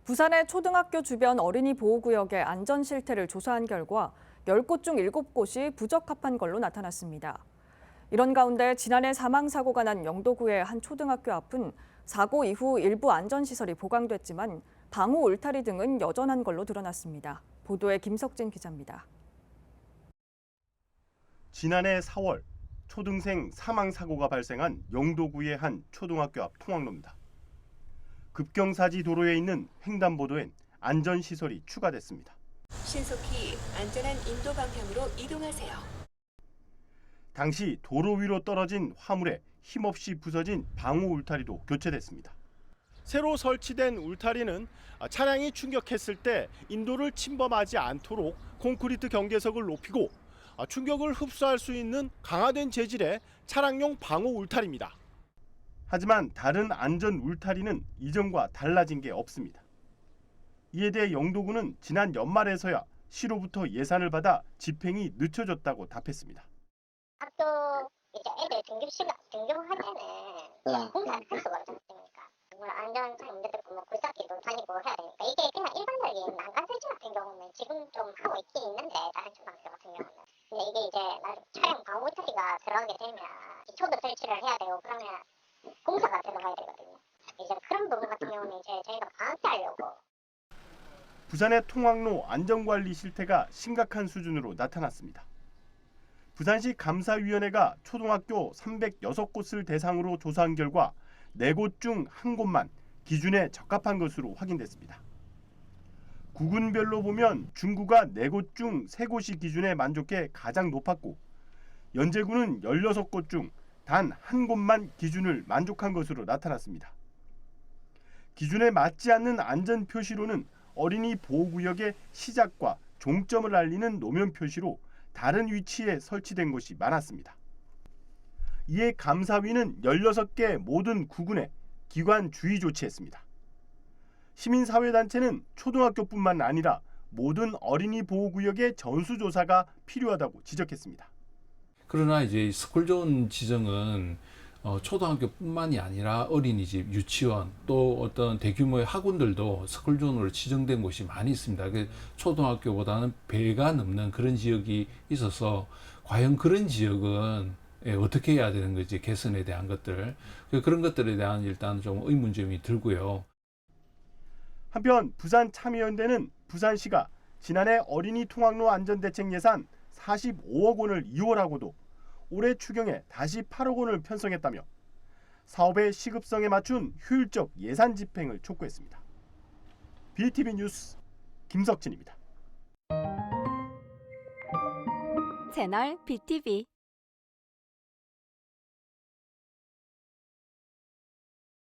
부산의 초등학교 주변 어린이 보호구역의 안전 실태를 조사한 결과 10곳 중 7곳이 부적합한 걸로 나타났습니다. 이런 가운데 지난해 사망사고가 난 영도구의 한 초등학교 앞은 사고 이후 일부 안전시설이 보강됐지만 방호 울타리 등은 여전한 걸로 드러났습니다. 보도에 김석진 기자입니다. 지난해 4월 초등생 사망사고가 발생한 영도구의 한 초등학교 앞 통학로입니다. 급경사지 도로에 있는 횡단보도엔 안전시설이 추가됐습니다. 신속히 안전한 인도 방향으로 이동하세요. 당시 도로 위로 떨어진 화물에 힘없이 부서진 방호 울타리도 교체됐습니다. 새로 설치된 울타리는 차량이 충격했을 때 인도를 침범하지 않도록 콘크리트 경계석을 높이고 충격을 흡수할 수 있는 강화된 재질의 차량용 방호 울타리입니다. 하지만 다른 안전 울타리는 이전과 달라진 게 없습니다. 이에 대해 영도구는 지난 연말에서야 시로부터 예산을 받아 집행이 늦춰졌다고 답했습니다. 학교 이제 애들 등교할 때는 공사를 할 수가 없지 않습니까? 안전 문제도 있고 굴삭기도 다니고 해야 되니까 이게 그냥 일반적인 난간 설치 같은 경우는 지금 좀 하고 있긴 있는데 다른 초등학교 같은 경우는 근데 이게 이제 차량 방호 울타리가 들어가게 되면 기초도 설치를 해야 되고 그러면 공사가 들어가야 되거든요. 이제 그런 부분 같은 경우는 이제 저희가 방치하려고. 부산의 통학로 안전관리 실태가 심각한 수준으로 나타났습니다. 부산시 감사위원회가 초등학교 306곳을 대상으로 조사한 결과 4곳 중 1곳만 기준에 적합한 것으로 확인됐습니다. 구군별로 보면 중구가 4곳 중 3곳이 기준에 만족해 가장 높았고 연제구는 16곳 중 단 1곳만 기준을 만족한 것으로 나타났습니다. 기준에 맞지 않는 안전 표시로는 어린이 보호구역의 시작과 종점을 알리는 노면 표시로 다른 위치에 설치된 곳이 많았습니다. 이에 감사위는 16개 모든 구군에 기관 주의 조치했습니다. 시민사회단체는 초등학교뿐만 아니라 모든 어린이 보호구역의 전수조사가 필요하다고 지적했습니다. 그러나 이제 스쿨존 지정은 초등학교뿐만이 아니라 어린이집, 유치원 또 어떤 대규모의 학원들도 스쿨존으로 지정된 곳이 많이 있습니다. 초등학교보다는 배가 넘는 그런 지역이 있어서 과연 그런 지역은 어떻게 해야 되는 건지 개선에 대한 것들 그런 것들에 대한 일단 좀 의문점이 들고요. 한편 부산참여연대는 부산시가 지난해 어린이 통학로 안전대책 예산 45억 원을 이월하고도 올해 추경에 다시 8억 원을 편성했다며 사업의 시급성에 맞춘 효율적 예산 집행을 촉구했습니다. BTV 뉴스 김석진입니다. 채널 BTV